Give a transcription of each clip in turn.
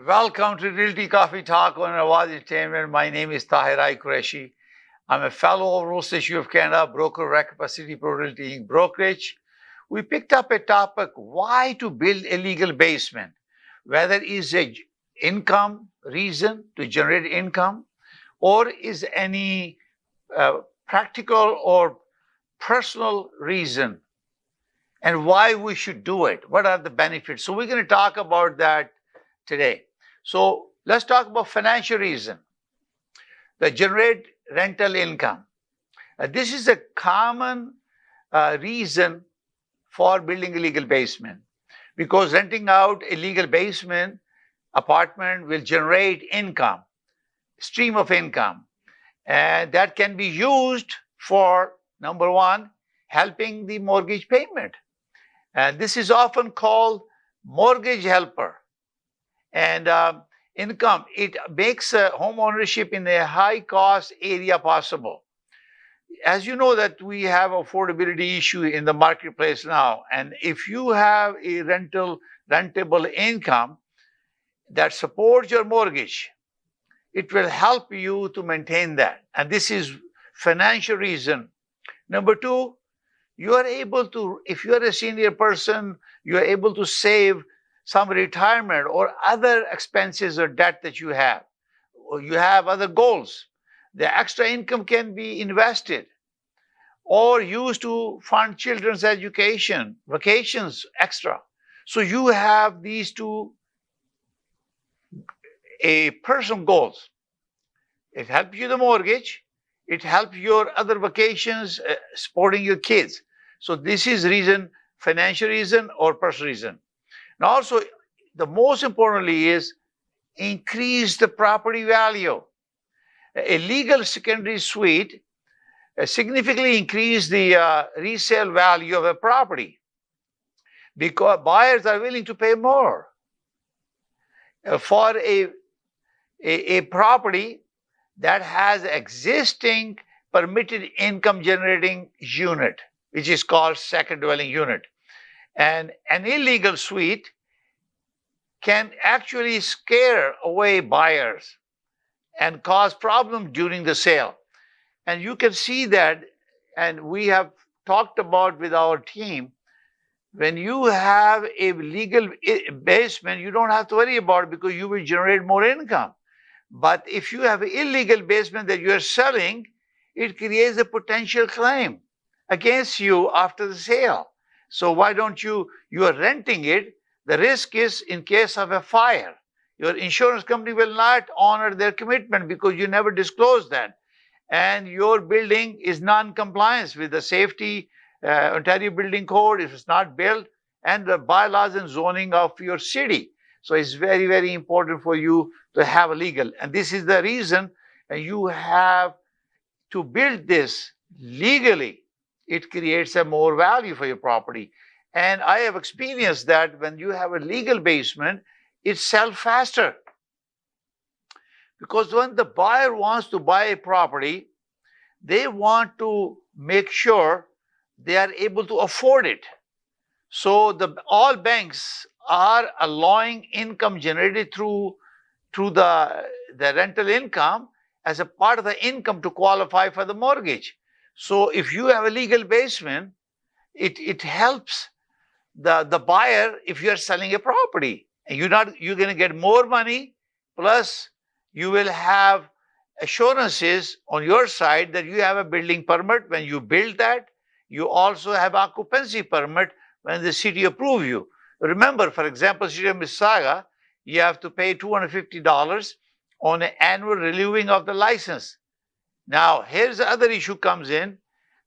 Welcome to Realty Coffee Talk on Awaz Ent. My name is Tahir Qureshi. I'm a fellow of Real Estate Institute of Canada, broker rec City Pro Realty Inc. brokerage. We picked up a topic: why to build a legal basement, whether it is a income reason to generate income, or is any practical or personal reason, and why we should do it. What are the benefits? So we're going to talk about that today. So let's talk about financial reason that generate rental income. This is a common reason for building a legal basement, because renting out a legal basement apartment will generate income, stream of income, and that can be used for, number one, helping the mortgage payment. And this is often called mortgage helper. And income, it makes home ownership in a high cost area possible. As you know that we have affordability issue in the marketplace now, and if you have a rentable income that supports your mortgage, it will help you to maintain that. And this is financial reason. Number two, you are able to, if you are a senior person, you are able to save some retirement or other expenses or debt that you have, or you have other goals. The extra income can be invested or used to fund children's education, vacations, extra. So you have these two personal goals. It helps you the mortgage, it helps your other vacations, supporting your kids. So this is reason, financial reason or personal reason. And also, the most importantly is increase the property value. A legal secondary suite significantly increase the resale value of a property, because buyers are willing to pay more for a property that has existing permitted income generating unit, which is called second dwelling unit. And an illegal suite can actually scare away buyers and cause problems during the sale. And you can see that, and we have talked about with our team, when you have a legal basement, you don't have to worry about it because you will generate more income. But if you have an illegal basement that you are selling, it creates a potential claim against you after the sale. So why don't you are renting it, the risk is in case of a fire, your insurance company will not honor their commitment because you never disclosed that. And your building is non-compliance with the safety, Ontario Building Code if it's not built, and the bylaws and zoning of your city. So it's very, very important for you to have a legal. And this is the reason you have to build this legally. It creates a more value for your property. And I have experienced that when you have a legal basement, it sells faster. Because when the buyer wants to buy a property, they want to make sure they are able to afford it. So all banks are allowing income generated through the rental income as a part of the income to qualify for the mortgage. So if you have a legal basement, it helps the buyer if you are selling a property. And you're going to get more money, plus you will have assurances on your side that you have a building permit when you build that. You also have occupancy permit when the city approve you. Remember, for example, City of Mississauga, you have to pay $250 on an annual renewing of the license. Now, here's the other issue comes in,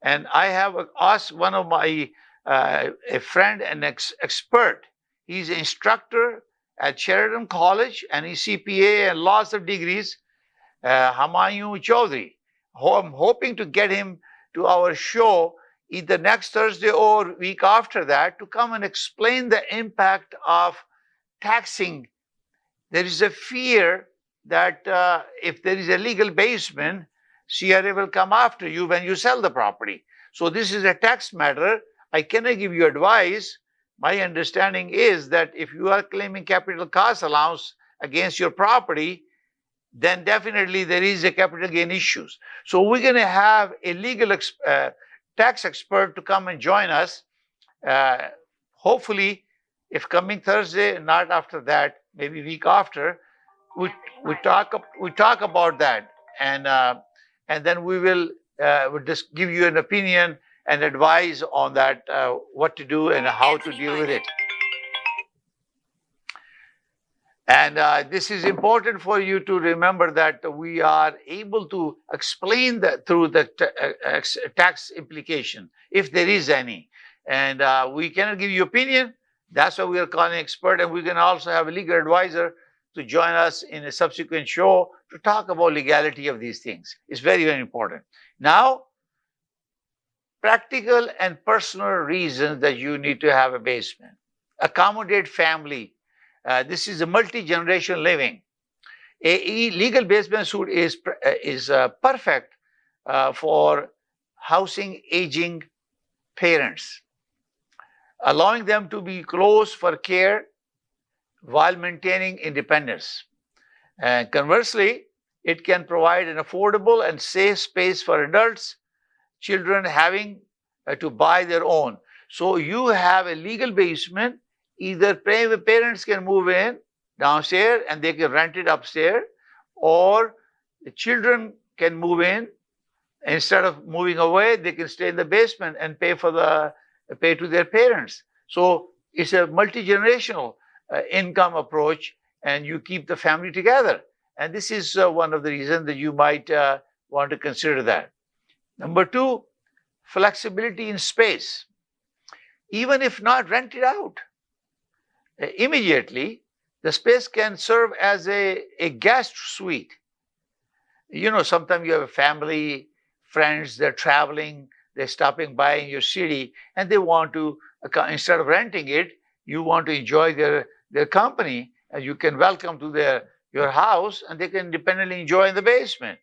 and I have asked one of my a friend, an expert. He's an instructor at Sheridan College, and he's CPA and lots of degrees, Humayun Chaudhry. I'm hoping to get him to our show either next Thursday or week after that to come and explain the impact of taxing. There is a fear that if there is a legal basement, CRA will come after you when you sell the property. So this is a tax matter. I cannot give you advice. My understanding is that if you are claiming capital cost allowance against your property, then definitely there is a capital gain issues. So we're going to have a legal tax expert to come and join us. Hopefully, if coming Thursday, not after that, maybe week after, we talk about that, and then we'll just give you an opinion and advise on that, what to do and how to deal with it. And this is important for you to remember that we are able to explain that through the tax implication, if there is any. And we cannot give you opinion. That's why we are calling an expert. And we're going to also have a legal advisor to join us in a subsequent show to talk about legality of these things. It's very, very important. Now, practical and personal reasons that you need to have a basement. Accommodate family. This is a multi-generational living. A legal basement suite is perfect for housing aging parents, allowing them to be close for care while maintaining independence. And conversely, it can provide an affordable and safe space for adults, children having to buy their own. So you have a legal basement. Either parents can move in downstairs and they can rent it upstairs, or the children can move in. Instead of moving away, they can stay in the basement and pay to their parents. So it's a multi-generational income approach, and you keep the family together. And this is one of the reasons that you might want to consider that. Number two, flexibility in space. Even if not rented out immediately, the space can serve as a guest suite. You know, sometimes you have a family, friends, they're traveling, they're stopping by in your city, and they want to, instead of renting it, you want to enjoy their company, and you can welcome to your house, and they can independently enjoy in the basement.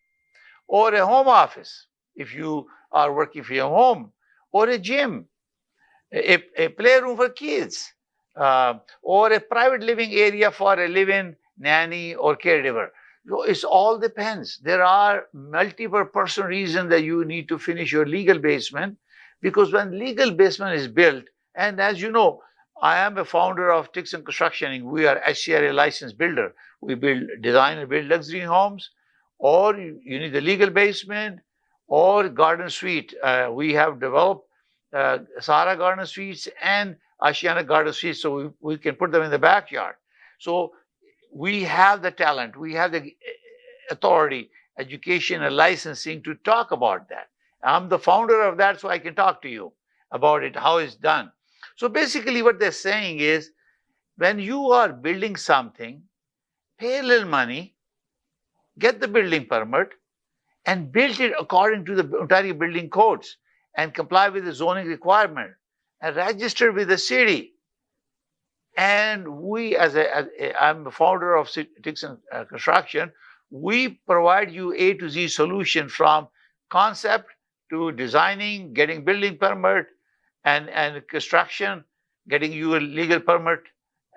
Or a home office, if you are working from your home, or a gym, a playroom for kids, or a private living area for a live-in nanny or caregiver. So it all depends. There are multiple personal reasons that you need to finish your legal basement, because when legal basement is built, and as you know, I am a founder of Tixon Construction. We are SCRA licensed builder. We design and build luxury homes, or you need a legal basement or garden suite. We have developed Sahara garden suites and Ashiana garden suites, so we can put them in the backyard. So we have the talent, we have the authority, education, and licensing to talk about that. I'm the founder of that, so I can talk to you about it, how it's done. So basically what they're saying is, when you are building something, pay a little money, get the building permit, and build it according to the Ontario building codes and comply with the zoning requirement and register with the city. And we, I'm the founder of Tixon Construction, we provide you A to Z solution from concept to designing, getting building permit, and construction, getting you a legal permit,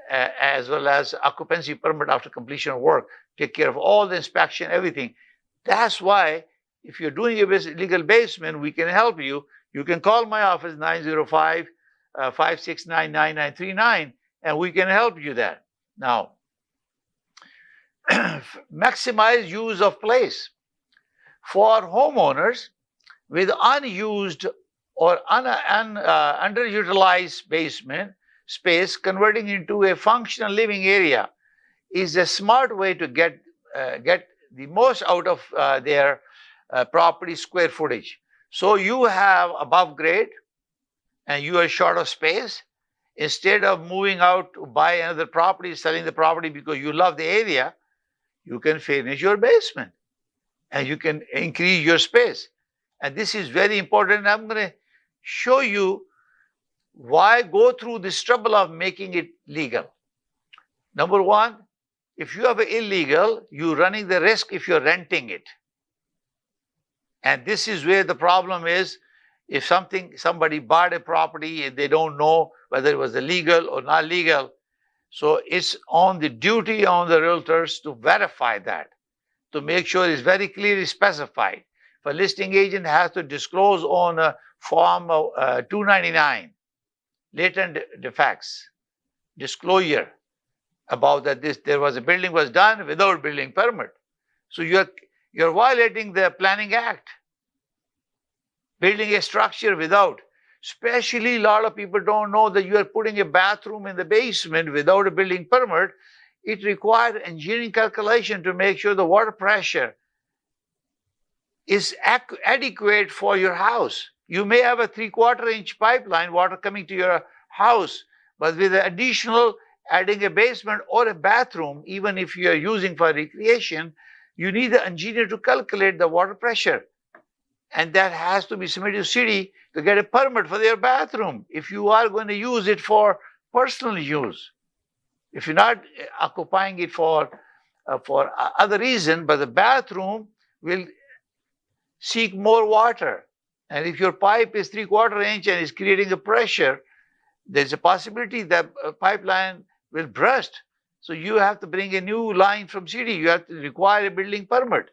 as well as occupancy permit after completion of work. Take care of all the inspection, everything. That's why if you're doing a legal basement, we can help you. You can call my office, 905-569-9939, and we can help you that. Now, maximize use of place. For homeowners with unused or underutilized basement space, converting into a functional living area is a smart way to get the most out of their property square footage. So you have above grade and you are short of space. Instead of moving out to buy another property, selling the property because you love the area, you can finish your basement and you can increase your space. And this is very important. I'm going to show you why go through this trouble of making it legal. Number one, if you have an illegal, you're running the risk if you're renting it. And this is where the problem is. If somebody bought a property and they don't know whether it was illegal or not legal, So it's on the duty on the realtors to verify that, to make sure it's very clearly specified. If a listing agent has to disclose on a form 299, latent defects, disclosure about that there was a building was done without building permit. So you're violating the Planning Act, building a structure without. Especially a lot of people don't know that you are putting a bathroom in the basement without a building permit. It requires engineering calculation to make sure the water pressure is adequate for your house. You may have a 3/4 inch pipeline water coming to your house, but with the additional adding a basement or a bathroom, even if you are using for recreation, you need the engineer to calculate the water pressure. And that has to be submitted to city to get a permit for their bathroom if you are going to use it for personal use. If you're not occupying it for other reason, but the bathroom will seek more water. And if your pipe is 3/4 inch and is creating a pressure, there's a possibility that a pipeline will burst. So you have to bring a new line from city. You have to require a building permit.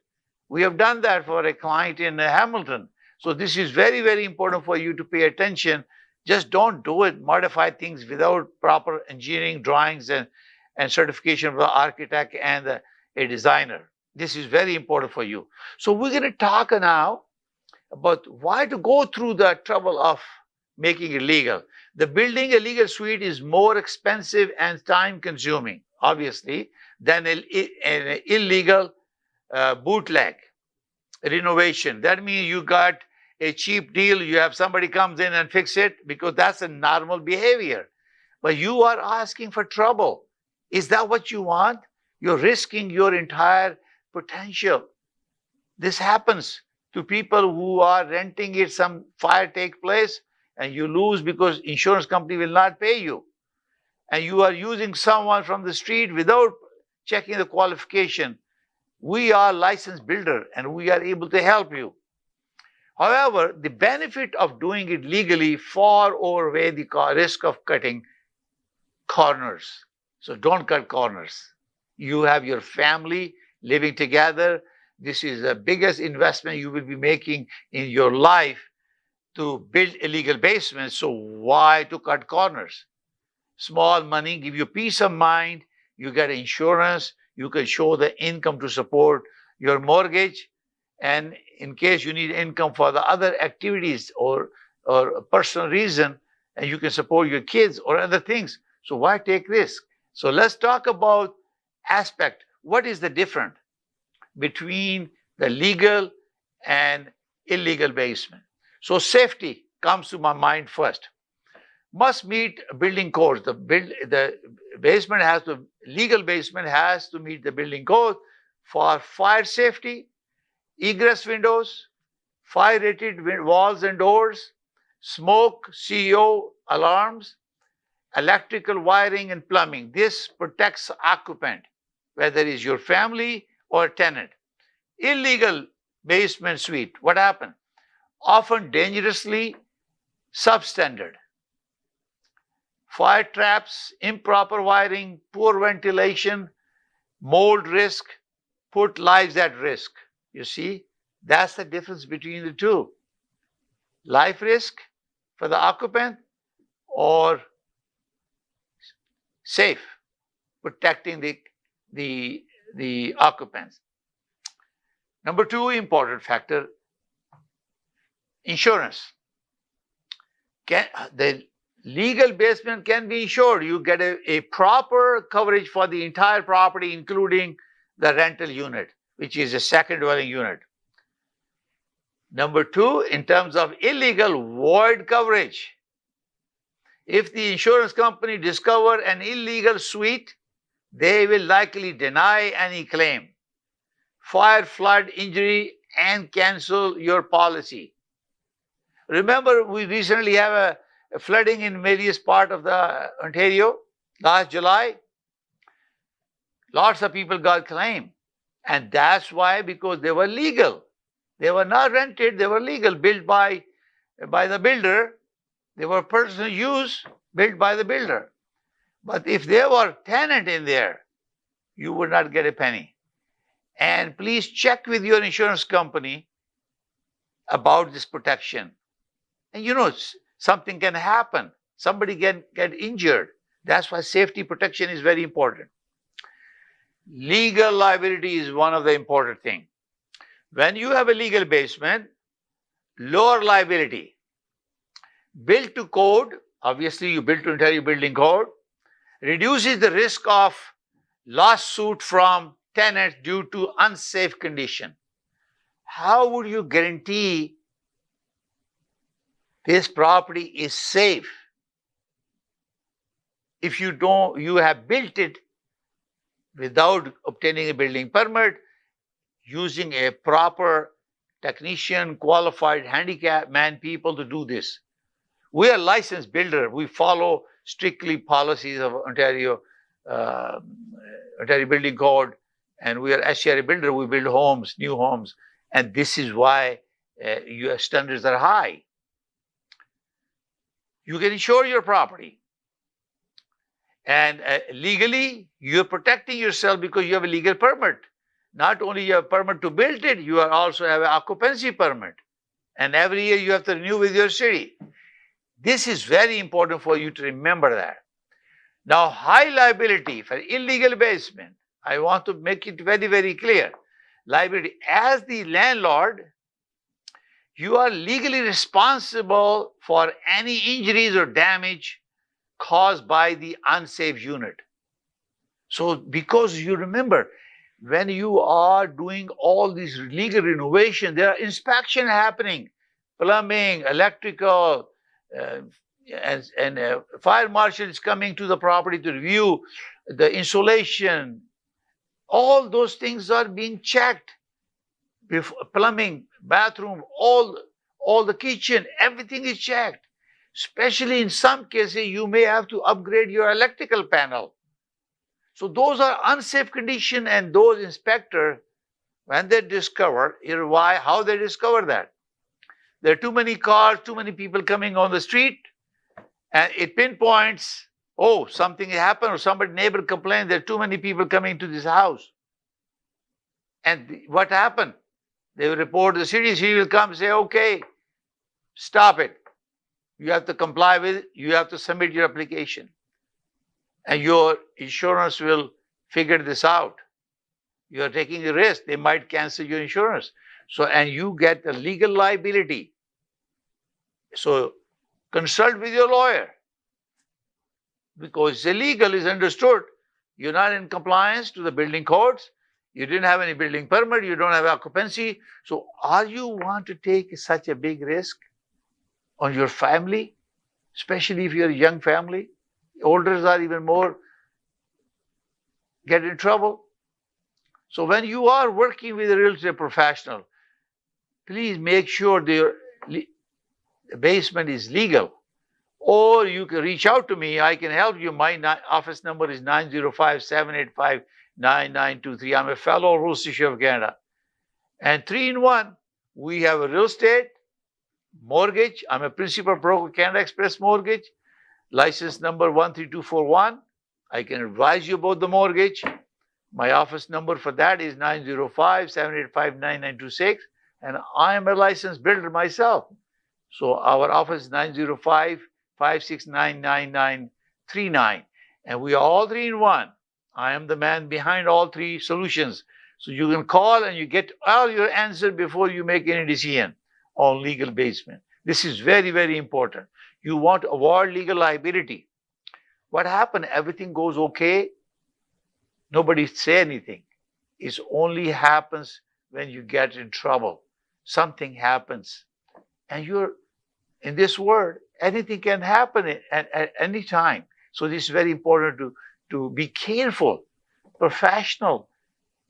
We have done that for a client in Hamilton. So this is very, very important for you to pay attention. Just don't do it, modify things without proper engineering drawings and certification from the architect and a designer. This is very important for you. So we're going to talk now about why to go through the trouble of making it legal. The building a legal suite is more expensive and time consuming, obviously, than an illegal bootleg renovation. That means you got a cheap deal, you have somebody comes in and fix it because that's a normal behavior. But you are asking for trouble. Is that what you want? You're risking your entire potential. This happens to people who are renting it, some fire take place and you lose because insurance company will not pay you. And you are using someone from the street without checking the qualification. We are licensed builder and we are able to help you. However, the benefit of doing it legally far outweigh the risk of cutting corners. So don't cut corners. You have your family living together. This is the biggest investment you will be making in your life to build a legal basement. So why to cut corners? Small money give you peace of mind. You get insurance. You can show the income to support your mortgage. And in case you need income for the other activities or a personal reason, and you can support your kids or other things. So why take risk? So let's talk about aspect. What is the difference between the legal and illegal basement? So safety comes to my mind first. Must meet building codes. The basement has to, legal basement has to meet the building code for fire safety, egress windows, fire rated walls and doors, smoke, CO alarms, electrical wiring and plumbing. This protects occupant, whether it's your family or tenant. Illegal basement suite, what happened? Often dangerously substandard. Fire traps, improper wiring, poor ventilation, mold risk, put lives at risk. You see, that's the difference between the two. Life risk for the occupant or safe, protecting the occupants. Number two important factor, insurance. The legal basement can be insured. You get a proper coverage for the entire property, including the rental unit, which is a second dwelling unit. Number two, in terms of illegal void coverage. If the insurance company discover an illegal suite, they will likely deny any claim, fire, flood, injury, and cancel your policy. Remember, we recently have a flooding in various parts of the Ontario last July. Lots of people got claim. And that's why, because they were legal. They were not rented, they were legal, built by the builder. They were personal use, built by the builder. But if there were tenant in there, you would not get a penny. And please check with your insurance company about this protection. And something can happen. Somebody can get injured. That's why safety protection is very important. Legal liability is one of the important things. When you have a legal basement, lower liability, built to code, obviously you built to Ontario Building Code, reduces the risk of lawsuit from tenants due to unsafe condition. How would you guarantee this property is safe if you have built it without obtaining a building permit, using a proper technician, qualified handicap man people to do this? We are licensed builder. We follow strictly policies of Ontario Building Code, and we are SCRA builder. We build homes, new homes, and this is why your standards are high. You can insure your property, and legally you're protecting yourself because you have a legal permit. Not only you have a permit to build it, you also have an occupancy permit, and every year you have to renew with your city. This is very important for you to remember that. Now, high liability for illegal basement, I want to make it very, very clear. Liability, as the landlord, you are legally responsible for any injuries or damage caused by the unsafe unit. So, because you remember, when you are doing all these legal renovation, there are inspection happening, plumbing, electrical, and fire marshal is coming to the property to review the insulation. All those things are being checked. Plumbing, bathroom, all the kitchen, everything is checked. Especially in some cases, you may have to upgrade your electrical panel. So those are unsafe conditions, and those inspectors, when they discover, how they discover that? There are too many cars, too many people coming on the street, and it pinpoints, oh, something happened, or somebody neighbor complained, there are too many people coming to this house. And what happened? They will report to the city. She will come and say, okay, stop it. You have to comply with it. You have to submit your application. And your insurance will figure this out. You are taking a risk. They might cancel your insurance. So, and you get the legal liability. So, consult with your lawyer. Because it's illegal, is understood. You're not in compliance to the building codes. You didn't have any building permit. You don't have occupancy. So, are you want to take such a big risk on your family? Especially if you're a young family. Olders are even more get in trouble. So when you are working with a real estate professional, please make sure the basement is legal. Or you can reach out to me. I can help you. My office number is 905-785-9923. I'm a fellow Real Estate of Canada. And 3-in-1, we have a real estate, mortgage. I'm a principal broker, Canada Express Mortgage. License number 13241. I can advise you about the mortgage. My office number for that is 905-785-9926. And I am a licensed builder myself. So our office is 905-569-9939. And we are all 3-in-1. I am the man behind all three solutions. So you can call and you get all your answers before you make any decision on legal basement. This is very, very important. You want to avoid legal liability. What happened? Everything goes okay. Nobody say anything. It only happens when you get in trouble. Something happens. And you're in this world, anything can happen at any time. So this is very important to be careful, professional.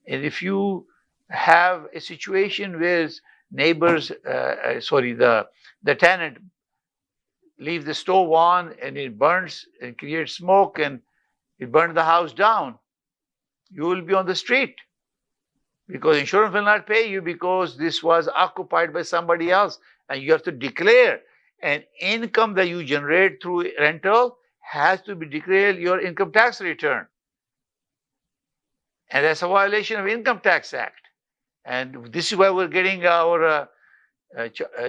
And if you have a situation where neighbors, the tenant leave the stove on and it burns and creates smoke and it burns the house down, you will be on the street because insurance will not pay you because this was occupied by somebody else, and you have to declare an income that you generate through rental has to be declared your income tax return. And that's a violation of Income Tax Act. And this is why we're getting our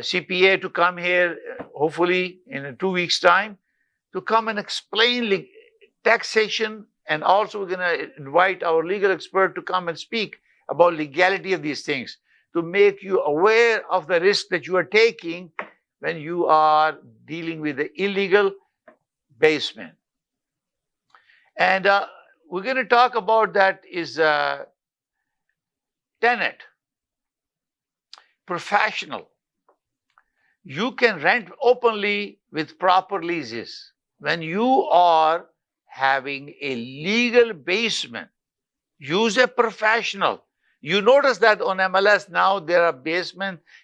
CPA to come here, hopefully in 2 weeks' time, to come and explain taxation. And also we're going to invite our legal expert to come and speak about legality of these things, to make you aware of the risk that you are taking when you are dealing with the illegal basement. And we're going to talk about that is tenant, professional. You can rent openly with proper leases. When you are having a legal basement, use a professional. You notice that on MLS now there are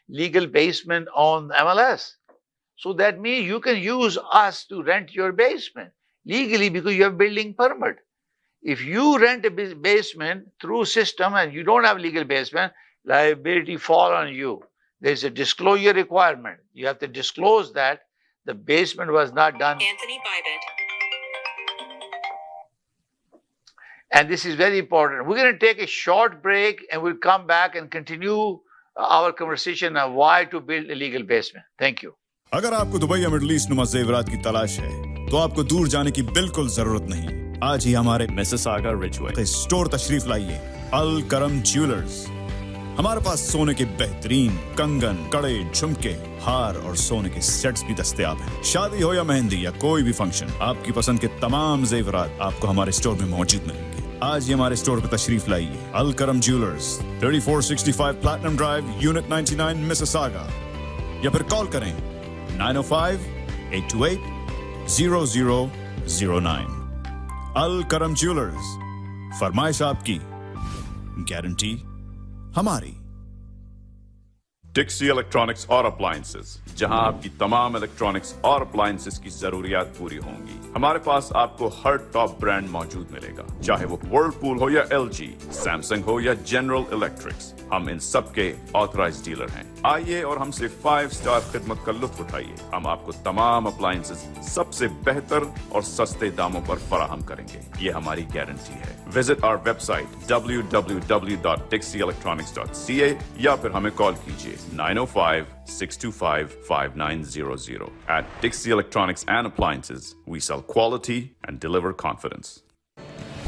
legal basement on MLS. So that means you can use us to rent your basement legally because you have building permit. If you rent a basement through system and you don't have legal basement, liability fall on you. There's a disclosure requirement. You have to disclose that the basement was not done. Anthony Bybit. And this is very important. We're going to take a short break and we'll come back and continue our conversation on why to build a legal basement. Thank you. अगर आपको Dubai या middle east नुमा ज़ेवरात की तलाश है तो आपको दूर जाने की बिल्कुल जरूरत नहीं। आज ही हमारे मिसिसागा रिजवे स्टोर तशरीफ लाइए। अल करम ज्वेलर्स। हमारे पास सोने के बेहतरीन कंगन, कड़े, झुमके, हार और सोने के सेट्स भी दस्तयाब हैं। शादी हो या मेहंदी या कोई भी फंक्शन, आपकी पसंद के तमाम ज़ेवरात आपको हमारे स्टोर में मौजूद मिलेंगे। आज ही हमारे स्टोर पर तशरीफ लाइए। अल करम jewellers, 3465 platinum drive, unit 99, Mississauga. या फिर कॉल करें 905-828-0009। अल करम ज्वेलर्स, फरमाइश आपकी, गारंटी हमारी। डिक्सी इलेक्ट्रॉनिक्स और अप्लायंसेस, जहां आपकी तमाम इलेक्ट्रॉनिक्स और अप्लायंसेस की जरूरियात पूरी होंगी। हमारे पास आपको हर टॉप ब्रांड मौजूद मिलेगा, चाहे वो वर्लपूल हो या एलजी, सैमसंग हो या जनरल इलेक्ट्रिक्स। हम इन सब के ऑथराइज्ड डीलर हैं। आइए और हमसे 5 स्टार खिदमत का लुत्फ उठाइए। हम आपको तमाम अप्लायंसेस सबसे बेहतर और सस्ते दामों पर फराहम करेंगे, ये हमारी गारंटी है। विजिट आवर वेबसाइट www.dixieelectronics.ca या फिर हमें कॉल कीजिए 905-625-5900. At Dixie Electronics and Appliances, we sell quality and deliver confidence.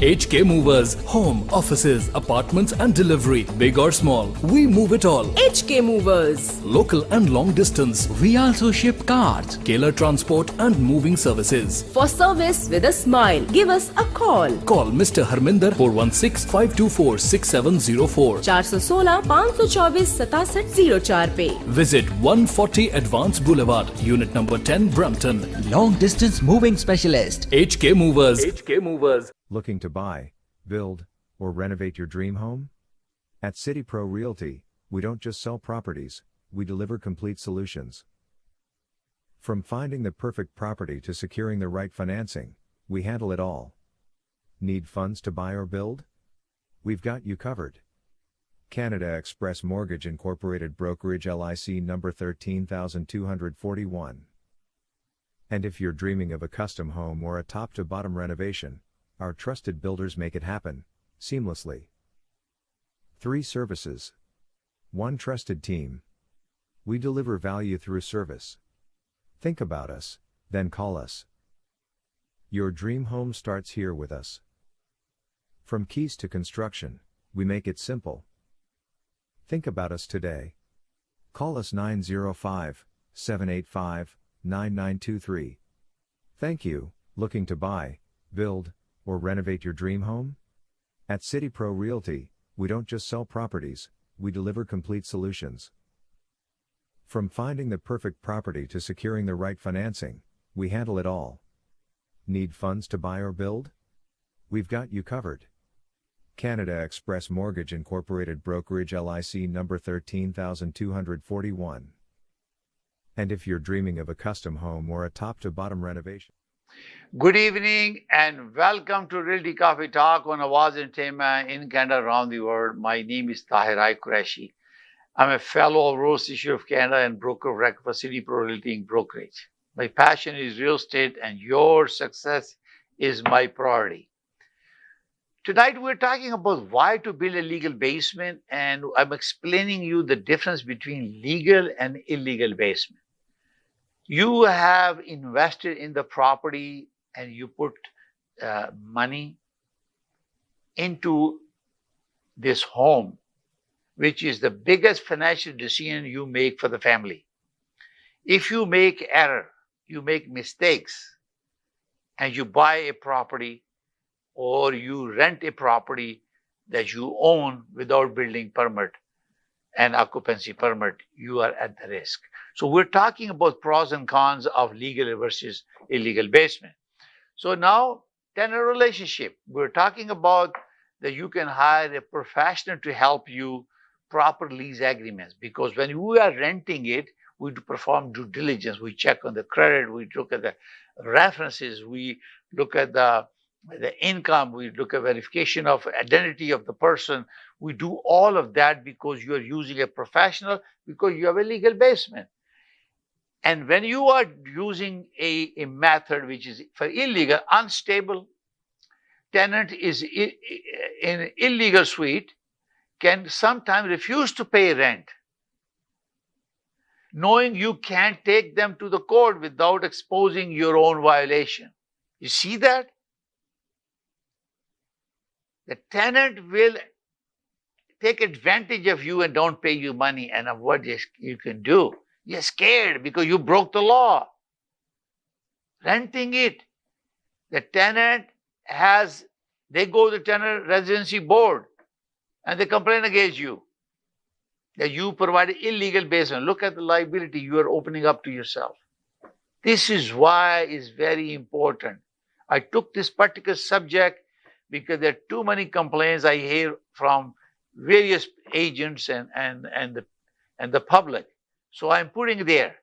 HK Movers, home, offices, apartments and delivery, big or small, we move it all. HK Movers. Local and long distance, we also ship cars, Keller transport and moving services. For service with a smile, give us a call. Call Mr. Harminder 416-524-6704. 416-524-6704 पे. Visit 140 Advanced Boulevard, Unit number 10, Brampton. Long distance moving specialist. HK Movers. HK Movers. Looking to buy, build, or renovate your dream home? At City Pro Realty, we don't just sell properties, we deliver complete solutions. From finding the perfect property to securing the right financing, we handle it all. Need funds to buy or build? We've got you covered. Canada Express Mortgage Incorporated Brokerage LIC number 13241. And if you're dreaming of a custom home or a top-to-bottom renovation, our trusted builders make it happen, seamlessly. 3 services. 1 trusted team. We deliver value through service. Think about us, then call us. Your dream home starts here with us. From keys to construction, we make it simple. Think about us today. Call us 905-785-9923. Thank you. Looking to buy, build, or renovate your dream home? At City Pro Realty, we don't just sell properties, we deliver complete solutions. From finding the perfect property to securing the right financing, we handle it all. Need funds to buy or build? We've got you covered. Canada Express Mortgage Incorporated Brokerage LIC number 13241. And if you're dreaming of a custom home or a top-to-bottom renovation, Good evening and welcome to Realty Coffee Talk on Awaz Ent in Canada around the world. My name is Tahir Qureshi. I'm a fellow of Realty of Canada and broker of record for City Pro Realty Brokerage. My passion is real estate, and your success is my priority. Tonight, we're talking about why to build a legal basement, and I'm explaining you the difference between legal and illegal basement. You have invested in the property and you put money into this home, which is the biggest financial decision you make for the family. If you make error, you make mistakes, and you buy a property or you rent a property that you own without building permit and occupancy permit, you are at the risk. So we're talking about pros and cons of legal versus illegal basement. So now, tenant relationship, we're talking about that you can hire a professional to help you proper lease agreements, because when we are renting it, we perform due diligence. We check on the credit, we look at the references, we look at the income, we look at verification of identity of the person. We do all of that because you are using a professional, because you have a legal basement. And when you are using a method which is for illegal, unstable, tenant is in an illegal suite, can sometimes refuse to pay rent, knowing you can't take them to the court without exposing your own violation. You see that? The tenant will take advantage of you and don't pay you money, and of what you can do. You're scared because you broke the law. Renting it, the tenant they go to the tenant residency board and they complain against you that you provide illegal basement. Look at the liability you are opening up to yourself. This is why it's very important. I took this particular subject because there are too many complaints I hear from various agents and the public. So I'm putting there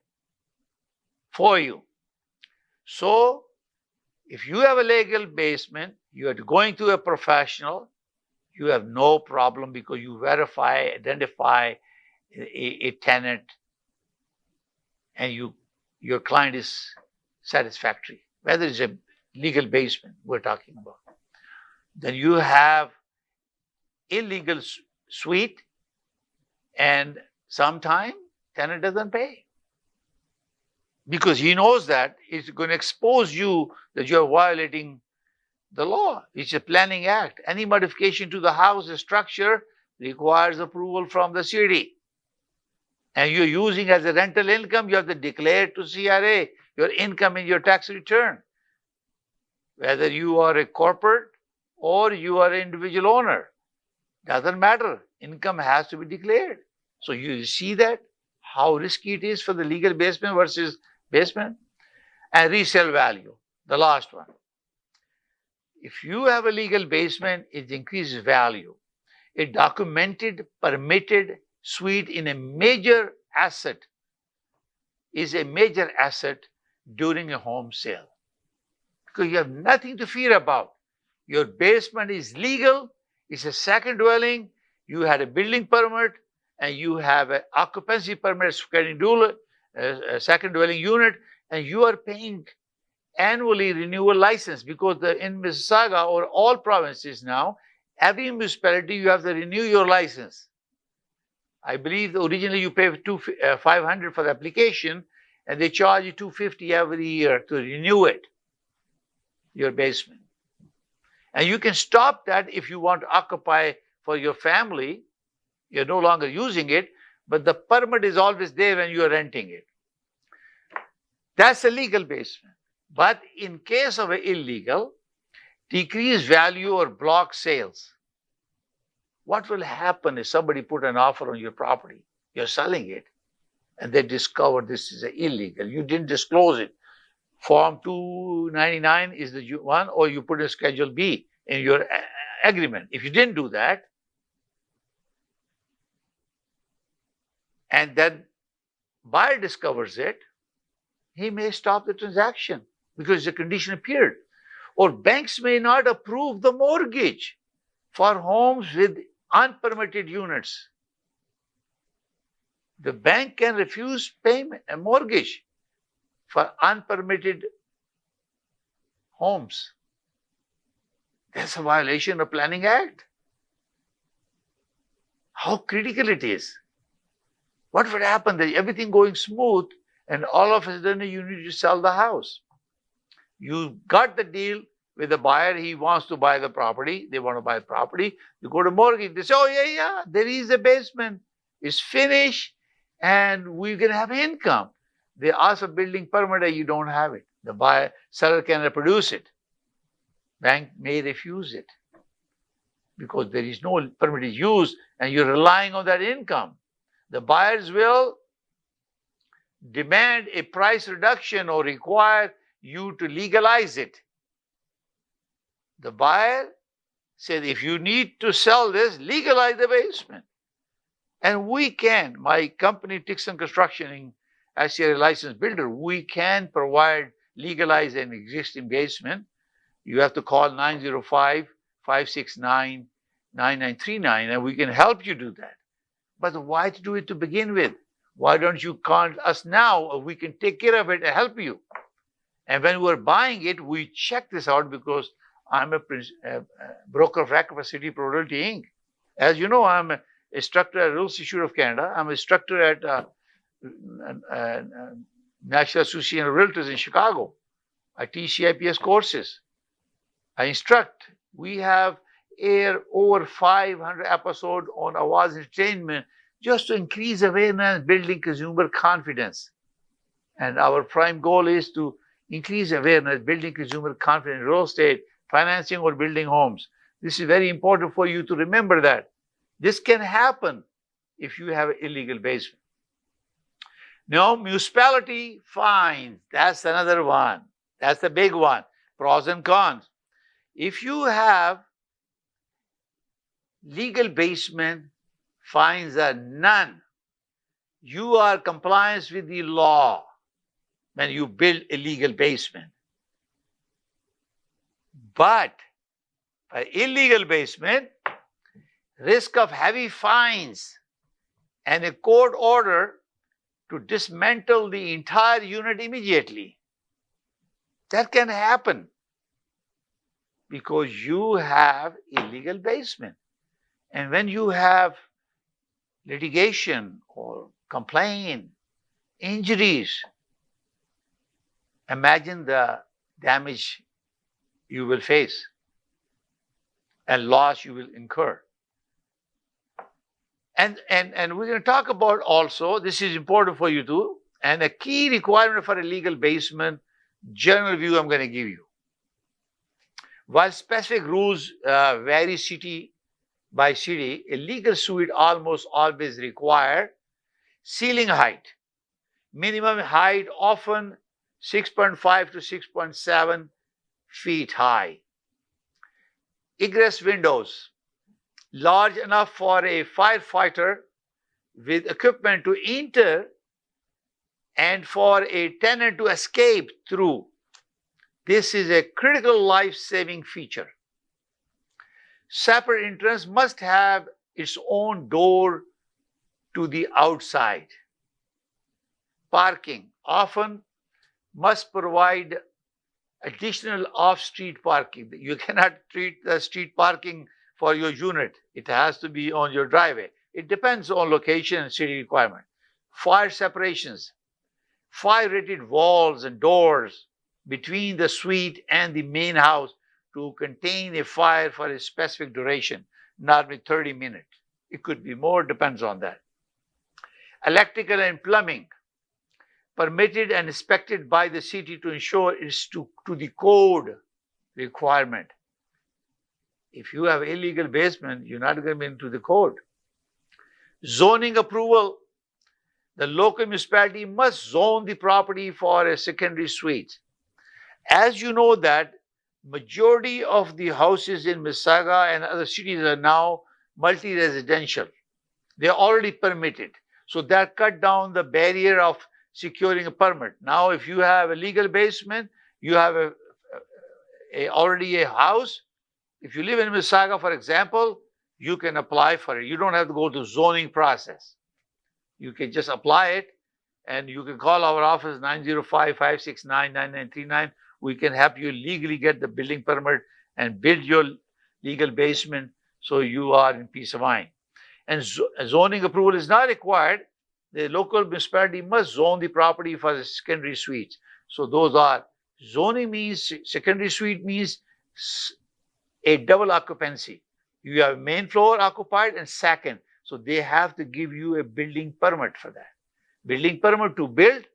for you. So if you have a legal basement, you are going to a professional, you have no problem because you verify, identify a tenant, and your client is satisfactory, whether it's a legal basement we're talking about. Then you have illegal suite, and sometime tenant doesn't pay because he knows that it's going to expose you that you're violating the law. It's a planning act. Any modification to the house structure requires approval from the city. And you're using as a rental income, you have to declare to CRA your income in your tax return. Whether you are a corporate or you are an individual owner, doesn't matter. Income has to be declared. So you see that, how risky it is for the legal basement versus basement. And resale value, the last one. If you have a legal basement, it increases value. A documented, permitted suite in a major asset is a major asset during a home sale, because you have nothing to fear about. Your basement is legal, it's a second dwelling, you had a building permit, and you have an occupancy permit, a second dwelling unit, and you are paying annually renewal license, because in Mississauga or all provinces now, every municipality you have to renew your license. I believe originally you pay $500 for the application, and they charge you $250 every year to renew it, your basement. And you can stop that if you want to occupy for your family. You're no longer using it, but the permit is always there when you are renting it. That's a legal basement. But in case of an illegal, decreased value or block sales, what will happen if somebody put an offer on your property? You're selling it, and they discover this is illegal. You didn't disclose it. Form 299 is the one, or you put a Schedule B in your agreement. If you didn't do that, and then buyer discovers it, he may stop the transaction because the condition appeared. Or banks may not approve the mortgage for homes with unpermitted units. The bank can refuse payment, a mortgage. for unpermitted homes. That's a violation of Planning Act. How critical it is. What would happen that everything going smooth and all of a sudden you need to sell the house? You got the deal with the buyer, he wants to buy the property, they want to buy the property, you go to mortgage, they say, oh yeah, there is a basement, it's finished, and we're going to have income. They ask for building permit and you don't have it. The seller cannot produce it. Bank may refuse it because there is no permitted use and you're relying on that income. The buyers will demand a price reduction or require you to legalize it. The buyer said, if you need to sell this, legalize the basement. And we can, my company, Tixon Construction, as a licensed builder, we can provide, legalize an existing basement. You have to call 905-569-9939 and we can help you do that. But why to do it to begin with? Why don't you call us now? We can take care of it and help you. And when we're buying it, we check this out because I'm a broker of record for City Pro Realty Inc. As you know, I'm a instructor at Realty Institute of Canada. I'm an instructor at National Association of Realtors in Chicago. I teach CIPS courses. I instruct. We have aired over 500 episodes on Awaz Entertainment just to increase awareness, building consumer confidence. And our prime goal is to increase awareness, building consumer confidence in real estate, financing or building homes. This is very important for you to remember that. This can happen if you have an illegal basement. Now, municipality fines, that's another one. That's the big one. Pros and cons. If you have legal basement, fines are none. You are compliance with the law when you build a legal basement. But for illegal basement, risk of heavy fines and a court order to dismantle the entire unit immediately. That can happen because you have illegal basement. And when you have litigation or complaint, injuries, imagine the damage you will face and loss you will incur. And we're going to talk about also, this is important for you too, and a key requirement for a legal basement, general view I'm going to give you. While specific rules vary city by city, a legal suite almost always require ceiling height. Minimum height often 6.5 to 6.7 feet high. Egress windows large enough for a firefighter with equipment to enter and for a tenant to escape through. This is a critical life-saving feature. Separate entrance must have its own door to the outside. Parking often must provide additional off-street parking. You cannot treat the street parking for your unit. It has to be on your driveway. It depends on location and city requirement. Fire separations, fire-rated walls and doors between the suite and the main house to contain a fire for a specific duration, not with 30 minutes. It could be more, depends on that. Electrical and plumbing, permitted and inspected by the city to ensure it's to the code requirement. If you have illegal basement, you're not going to be into the code. Zoning approval, the local municipality must zone the property for a secondary suite. As you know that majority of the houses in Mississauga and other cities are now multi-residential. They're already permitted. So that cut down the barrier of securing a permit. Now, if you have a legal basement, you have already a house. If you live in Mississauga, for example, you can apply for it. You don't have to go to zoning process. You can just apply it And you can call our office 905-569-9939. We can help you legally get the building permit and build your legal basement so you are in peace of mind. And zoning approval is not required. The local municipality must zone the property for the secondary suites. So those are zoning means secondary suite means a double occupancy. You have main floor occupied and second. So they have to give you a building permit for that. Building permit to build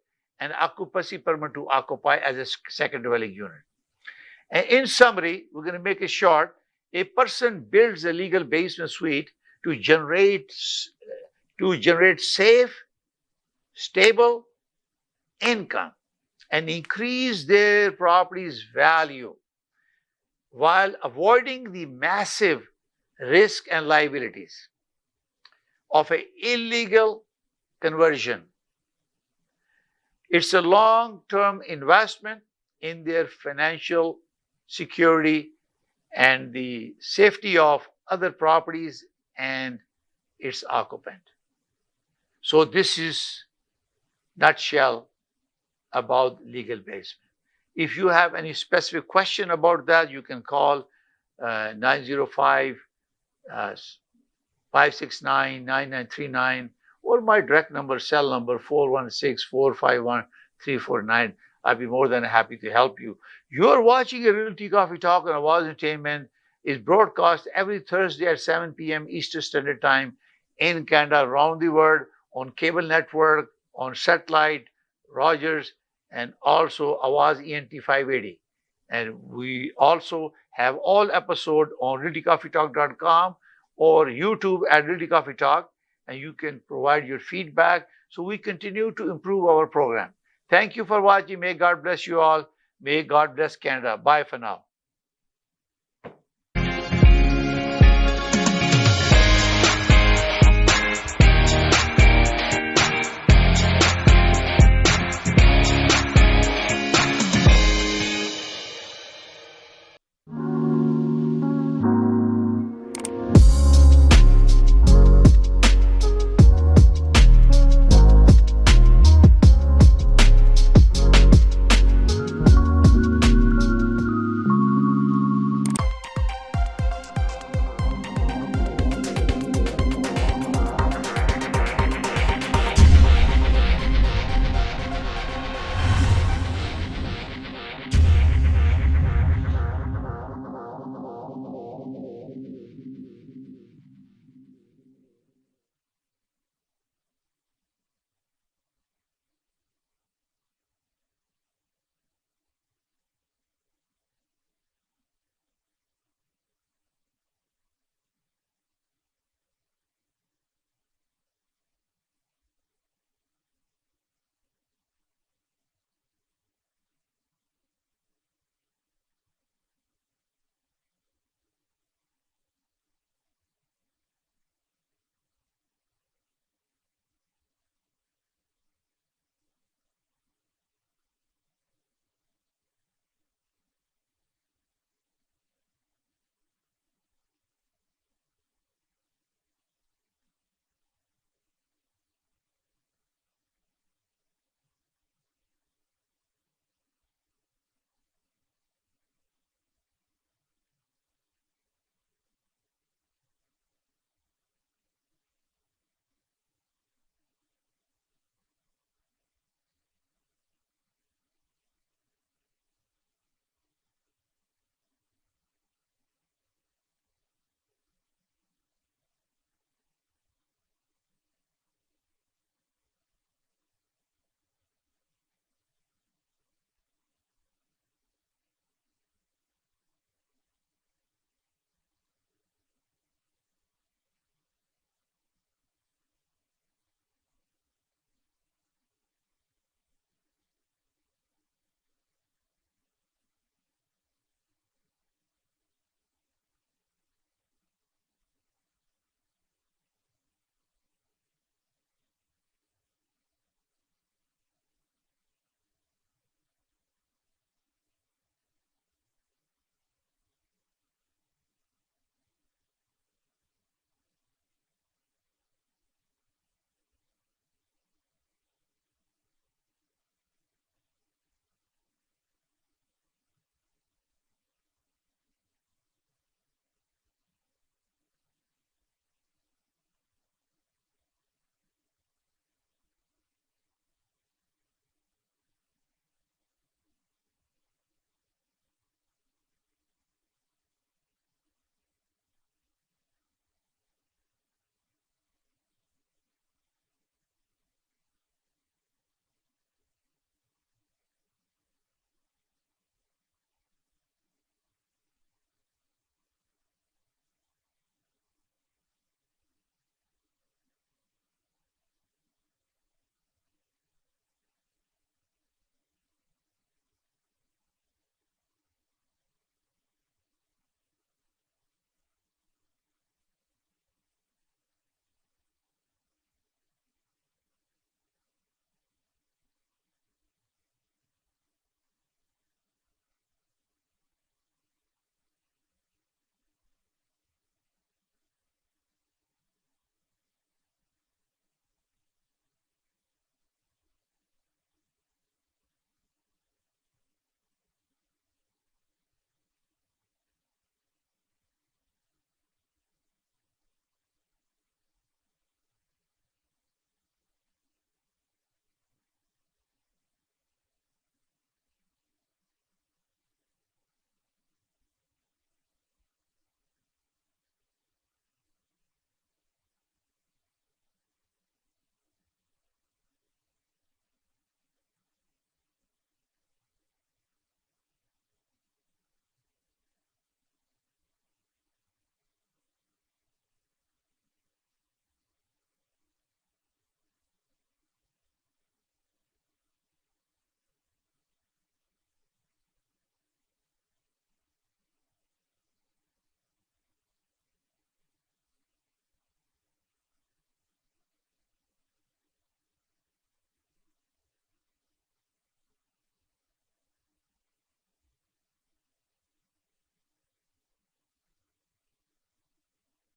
and occupancy permit to occupy as a second dwelling unit. And in summary, we're going to make it short. A person builds a legal basement suite to generate safe, stable income and increase their property's value while avoiding the massive risk and liabilities of an illegal conversion. It's a long-term investment in their financial security and the safety of other properties and its occupant. So this is nutshell about legal basement. If you have any specific question about that, you can call 905-569-9939 or my direct number, cell number 416-451-349. I'd be more than happy to help you. You're watching a Realty Coffee Talk on Awaz Entertainment. Is broadcast every Thursday at 7 p.m. Eastern Standard Time in Canada, around the world, on cable network, on satellite, Rogers, and also Awaz Ent 580. And we also have all episodes on realtycoffeetalk.com or YouTube at Realty Coffee Talk, and you can provide your feedback so we continue to improve our program. Thank you for watching. May God bless you all. May God bless Canada. Bye for now.